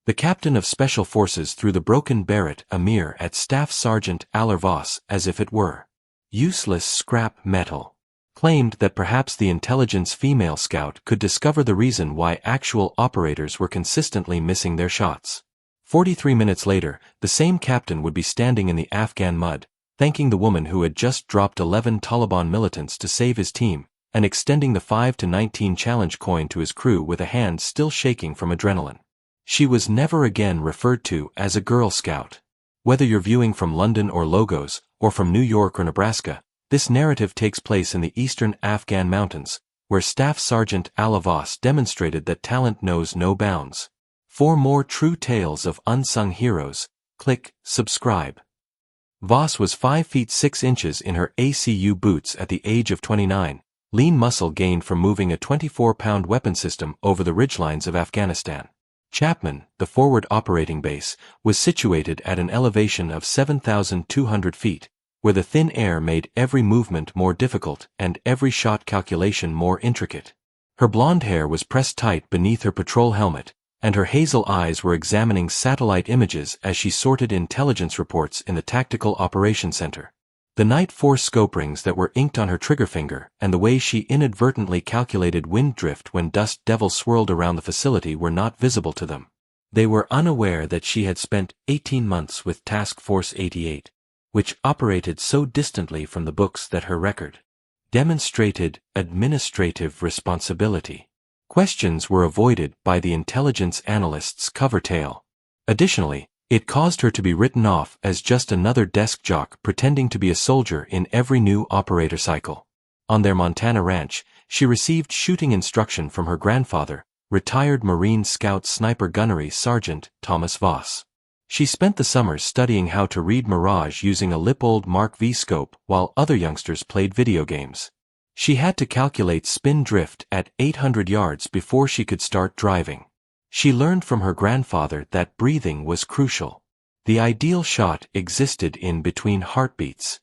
The captain of Special Forces threw the broken Barrett Amir at Staff Sergeant Aller Voss as if it were useless scrap metal. Claimed that perhaps the intelligence female scout could discover the reason why actual operators were consistently missing their shots. 43 minutes later, the same captain would be standing in the Afghan mud, thanking the woman who had just dropped 11 Taliban militants to save his team, and extending the 5-19 challenge coin to his crew with a hand still shaking from adrenaline. She was never again referred to as a Girl Scout. Whether you're viewing from London or Logos, or from New York or Nebraska, this narrative takes place in the eastern Afghan mountains, where Staff Sergeant Aller Voss demonstrated that talent knows no bounds. For more true tales of unsung heroes, click subscribe. Voss was 5 feet 6 inches in her ACU boots at the age of 29, lean muscle gained from moving a 24-pound weapon system over the ridgelines of Afghanistan. Chapman, the forward operating base, was situated at an elevation of 7,200 feet, where the thin air made every movement more difficult and every shot calculation more intricate. Her blonde hair was pressed tight beneath her patrol helmet, and her hazel eyes were examining satellite images as she sorted intelligence reports in the Tactical Operations Center. The night force scope rings that were inked on her trigger finger and the way she inadvertently calculated wind drift when dust devils swirled around the facility were not visible to them. They were unaware that she had spent 18 months with Task Force 88, which operated so distantly from the books that her record demonstrated administrative responsibility. Questions were avoided by the intelligence analyst's cover tale. Additionally, it caused her to be written off as just another desk jock pretending to be a soldier in every new operator cycle. On their Montana ranch, she received shooting instruction from her grandfather, retired Marine Scout Sniper Gunnery Sergeant Thomas Voss. She spent the summers studying how to read Mirage using a Lippold Mark V scope while other youngsters played video games. She had to calculate spin drift at 800 yards before she could start driving. She learned from her grandfather that breathing was crucial. The ideal shot existed in between heartbeats.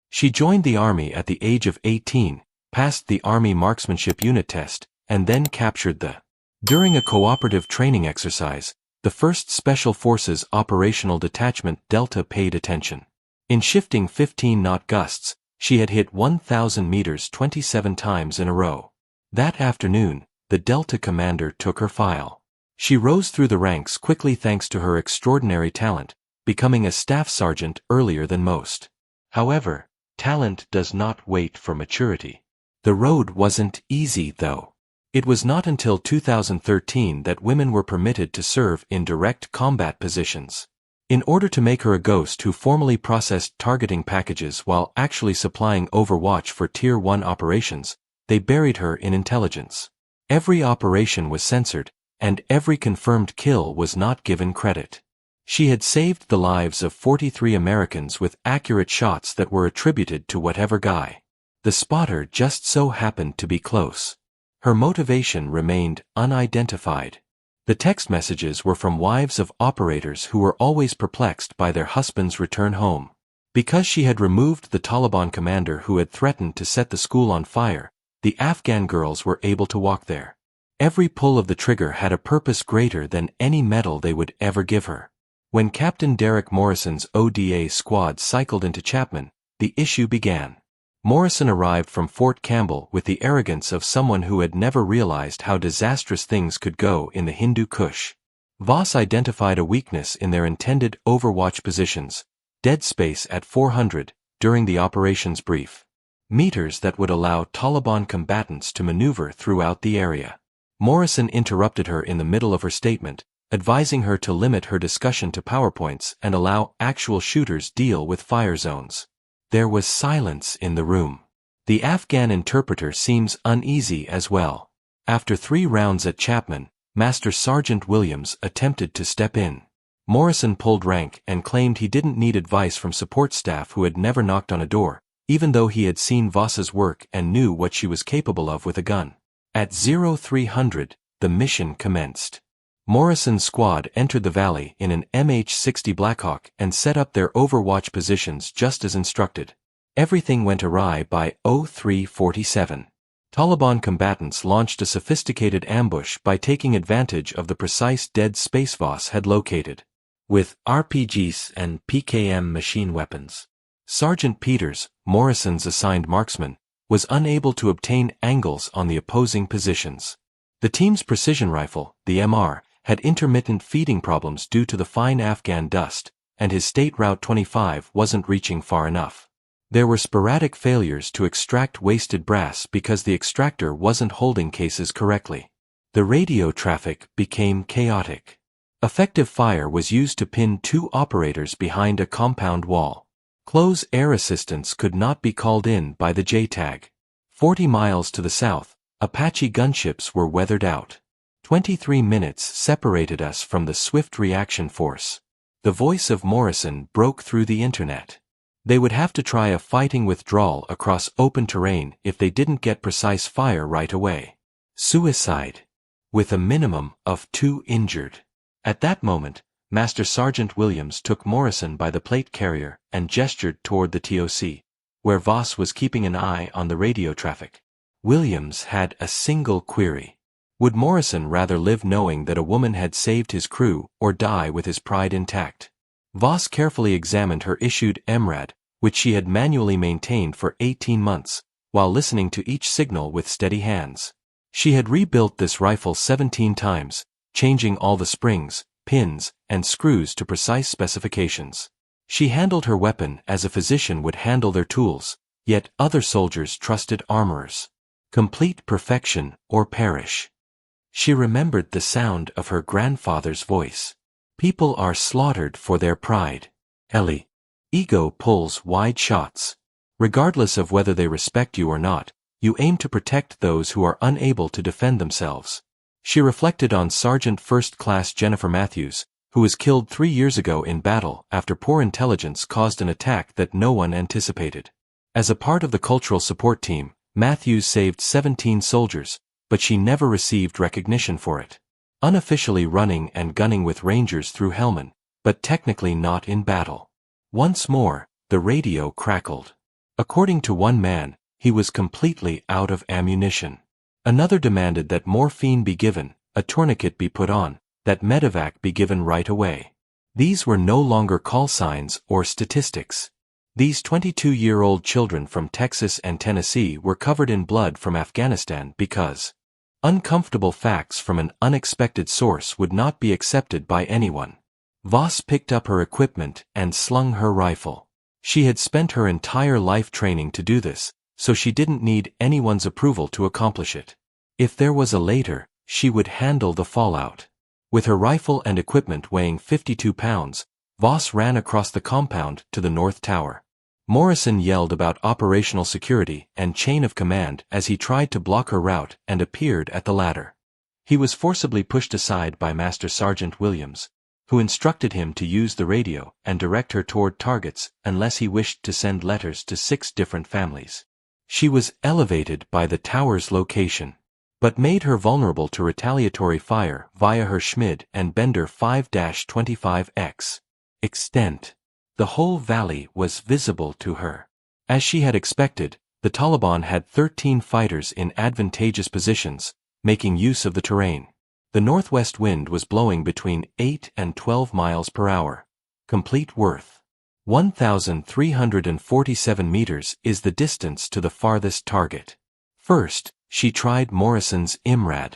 She joined the Army at the age of 18, passed the Army Marksmanship Unit test, and then captured the. During a cooperative training exercise, the 1st Special Forces Operational Detachment Delta paid attention. In shifting 15-knot gusts, she had hit 1,000 meters 27 times in a row. That afternoon, the Delta commander took her file. She rose through the ranks quickly thanks to her extraordinary talent, becoming a staff sergeant earlier than most. However, talent does not wait for maturity. The road wasn't easy, though. It was not until 2013 that women were permitted to serve in direct combat positions. In order to make her a ghost who formally processed targeting packages while actually supplying overwatch for Tier 1 operations, they buried her in intelligence. Every operation was censored, and every confirmed kill was not given credit. She had saved the lives of 43 Americans with accurate shots that were attributed to whatever guy. The spotter just so happened to be close. Her motivation remained unidentified. The text messages were from wives of operators who were always perplexed by their husband's return home. Because she had removed the Taliban commander who had threatened to set the school on fire, the Afghan girls were able to walk there. Every pull of the trigger had a purpose greater than any medal they would ever give her. When Captain Derek Morrison's ODA squad cycled into Chapman, the issue began. Morrison arrived from Fort Campbell with the arrogance of someone who had never realized how disastrous things could go in the Hindu Kush. Voss identified a weakness in their intended overwatch positions, dead space at 400, during the operations brief. Meters that would allow Taliban combatants to maneuver throughout the area. Morrison interrupted her in the middle of her statement, advising her to limit her discussion to PowerPoints and allow actual shooters deal with fire zones. There was silence in the room. The Afghan interpreter seems uneasy as well. After 3 rounds at Chapman, Master Sergeant Williams attempted to step in. Morrison pulled rank and claimed he didn't need advice from support staff who had never knocked on a door, even though he had seen Voss's work and knew what she was capable of with a gun. At 0300, the mission commenced. Morrison's squad entered the valley in an MH-60 Blackhawk and set up their overwatch positions just as instructed. Everything went awry by 0347. Taliban combatants launched a sophisticated ambush by taking advantage of the precise dead space Voss had located. With RPGs and PKM machine weapons, Sergeant Peters, Morrison's assigned marksman, was unable to obtain angles on the opposing positions. The team's precision rifle, the MR, had intermittent feeding problems due to the fine Afghan dust, and his State Route 25 wasn't reaching far enough. There were sporadic failures to extract wasted brass because the extractor wasn't holding cases correctly. The radio traffic became chaotic. Effective fire was used to pin 2 operators behind a compound wall. Close air assistance could not be called in by the JTAG. 40 miles to the south, Apache gunships were weathered out. 23 minutes separated us from the swift reaction force. The voice of Morrison broke through the internet. They would have to try a fighting withdrawal across open terrain if they didn't get precise fire right away. Suicide. With a minimum of 2 injured. At that moment, Master Sergeant Williams took Morrison by the plate carrier and gestured toward the TOC, where Voss was keeping an eye on the radio traffic. Williams had a single query. Would Morrison rather live knowing that a woman had saved his crew or die with his pride intact? Voss carefully examined her issued MRAD, which she had manually maintained for 18 months, while listening to each signal with steady hands. She had rebuilt this rifle 17 times, changing all the springs, pins, and screws to precise specifications. She handled her weapon as a physician would handle their tools, yet other soldiers trusted armorers. Complete perfection or perish. She remembered the sound of her grandfather's voice. People are slaughtered for their pride. Ellie. Ego pulls wide shots. Regardless of whether they respect you or not, you aim to protect those who are unable to defend themselves. She reflected on Sergeant First Class Jennifer Matthews, who was killed 3 years ago in battle after poor intelligence caused an attack that no one anticipated. As a part of the cultural support team, Matthews saved 17 soldiers, but she never received recognition for it. Unofficially running and gunning with Rangers through Helmand, but technically not in battle. Once more, the radio crackled. According to one man, he was completely out of ammunition. Another demanded that morphine be given, a tourniquet be put on, that medevac be given right away. These were no longer call signs or statistics. These 22-year-old children from Texas and Tennessee were covered in blood from Afghanistan because uncomfortable facts from an unexpected source would not be accepted by anyone. Voss picked up her equipment and slung her rifle. She had spent her entire life training to do this, so she didn't need anyone's approval to accomplish it. If there was a later, she would handle the fallout. With her rifle and equipment weighing 52 pounds, Voss ran across the compound to the North Tower. Morrison yelled about operational security and chain of command as he tried to block her route and appeared at the ladder. He was forcibly pushed aside by Master Sergeant Williams, who instructed him to use the radio and direct her toward targets unless he wished to send letters to 6 different families. She was elevated by the tower's location, but made her vulnerable to retaliatory fire via her Schmid and Bender 5-25X. Extent. The whole valley was visible to her. As she had expected, the Taliban had 13 fighters in advantageous positions, making use of the terrain. The northwest wind was blowing between 8 and 12 miles per hour. Complete worth. 1,347 meters is the distance to the farthest target. First, she tried Morrison's MRAD.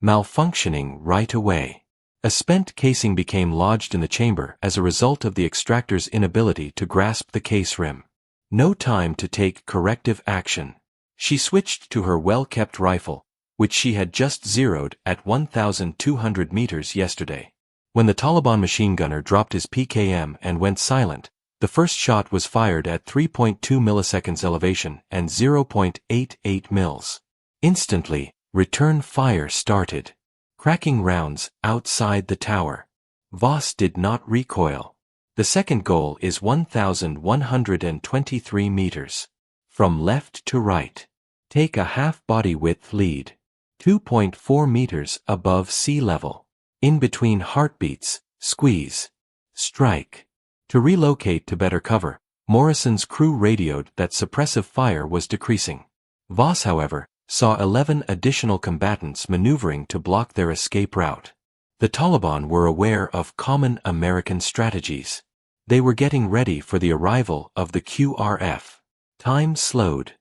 Malfunctioning right away. A spent casing became lodged in the chamber as a result of the extractor's inability to grasp the case rim. No time to take corrective action. She switched to her well-kept rifle, which she had just zeroed at 1,200 meters yesterday. When the Taliban machine gunner dropped his PKM and went silent, the first shot was fired at 3.2 milliseconds elevation and 0.88 mils. Instantly, return fire started. Cracking rounds outside the tower. Voss did not recoil. The second goal is 1,123 meters. From left to right. Take a half-body width lead. 2.4 meters above sea level. In between heartbeats, squeeze. Strike. To relocate to better cover, Morrison's crew radioed that suppressive fire was decreasing. Voss, however, saw 11 additional combatants maneuvering to block their escape route. The Taliban were aware of common American strategies. They were getting ready for the arrival of the QRF. Time slowed.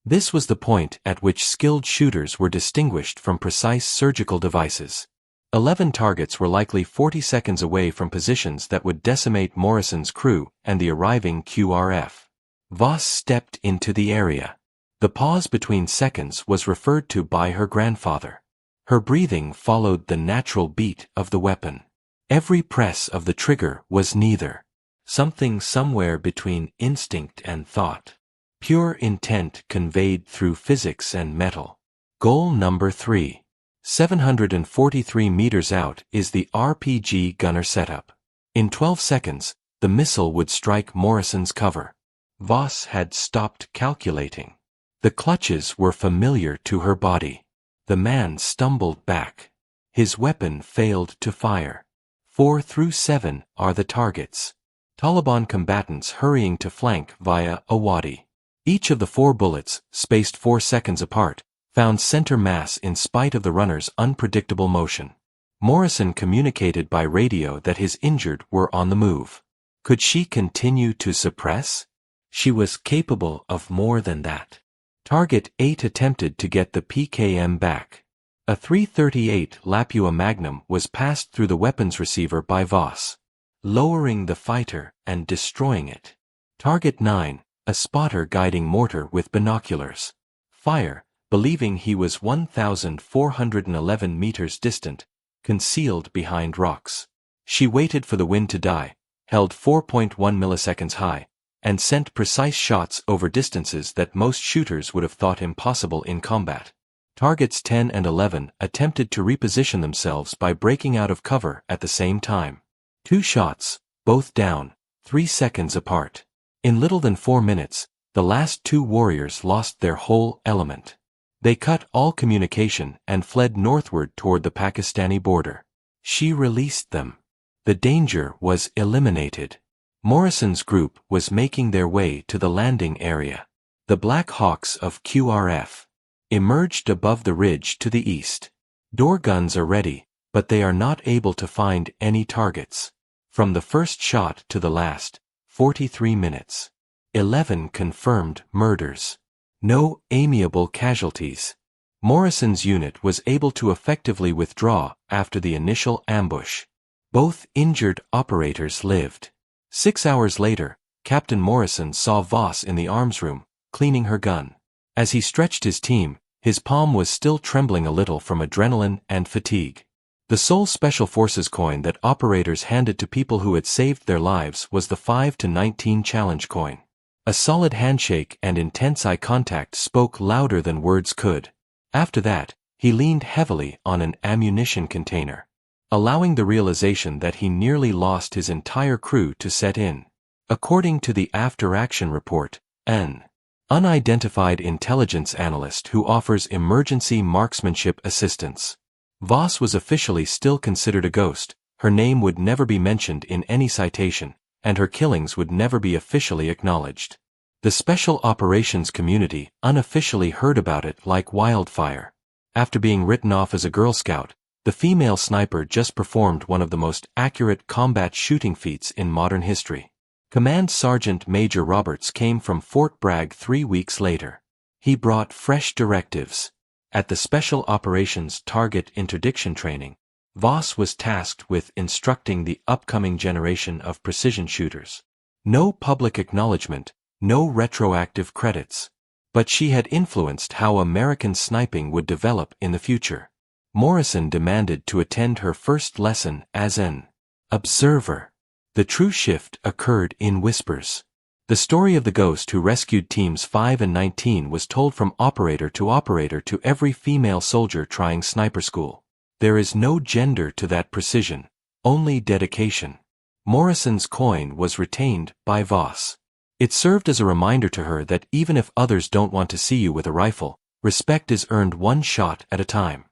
This was the point at which skilled shooters were distinguished from precise surgical devices. 11 targets were likely 40 seconds away from positions that would decimate Morrison's crew and the arriving QRF. Voss stepped into the area. The pause between seconds was referred to by her grandfather. Her breathing followed the natural beat of the weapon. Every press of the trigger was neither. Something somewhere between instinct and thought. Pure intent conveyed through physics and metal. Goal number 3. 743 meters out is the RPG gunner setup. In 12 seconds, the missile would strike Morrison's cover. Voss had stopped calculating. The clutches were familiar to her body. The man stumbled back. His weapon failed to fire. 4 through 7 are the targets. Taliban combatants hurrying to flank via a wadi. Each of the 4 bullets, spaced 4 seconds apart, found center mass in spite of the runner's unpredictable motion. Morrison communicated by radio that his injured were on the move. Could she continue to suppress? She was capable of more than that. Target 8 attempted to get the PKM back. A .338 Lapua Magnum was passed through the weapons receiver by Voss, lowering the fighter and destroying it. Target 9, a spotter guiding mortar with binoculars. Fire, believing he was 1,411 meters distant, concealed behind rocks. She waited for the wind to die, held 4.1 milliseconds high, and sent precise shots over distances that most shooters would have thought impossible in combat. Targets 10 and 11 attempted to reposition themselves by breaking out of cover at the same time. 2 shots, both down, 3 seconds apart. In little than 4 minutes, the last 2 warriors lost their whole element. They cut all communication and fled northward toward the Pakistani border. She released them. The danger was eliminated. Morrison's group was making their way to the landing area. The Black Hawks of QRF emerged above the ridge to the east. Door guns are ready, but they are not able to find any targets. From the first shot to the last, 43 minutes. 11 confirmed murders. No amiable casualties. Morrison's unit was able to effectively withdraw after the initial ambush. Both injured operators lived. 6 hours later, Captain Morrison saw Voss in the arms room, cleaning her gun. As he stretched his team, his palm was still trembling a little from adrenaline and fatigue. The sole Special Forces coin that operators handed to people who had saved their lives was the 5-19 challenge coin. A solid handshake and intense eye contact spoke louder than words could. After that, he leaned heavily on an ammunition container, allowing the realization that he nearly lost his entire crew to set in. According to the after-action report, an unidentified intelligence analyst who offers emergency marksmanship assistance. Voss was officially still considered a ghost, her name would never be mentioned in any citation, and her killings would never be officially acknowledged. The special operations community unofficially heard about it like wildfire. After being written off as a Girl Scout, the female sniper just performed one of the most accurate combat shooting feats in modern history. Command Sergeant Major Roberts came from Fort Bragg 3 weeks later. He brought fresh directives. At the Special Operations Target Interdiction Training, Voss was tasked with instructing the upcoming generation of precision shooters. No public acknowledgement, no retroactive credits. But she had influenced how American sniping would develop in the future. Morrison demanded to attend her first lesson as an observer. The true shift occurred in whispers. The story of the ghost who rescued teams 5 and 19 was told from operator to every female soldier trying sniper school. There is no gender to that precision, only dedication. Morrison's coin was retained by Voss. It served as a reminder to her that even if others don't want to see you with a rifle, respect is earned one shot at a time.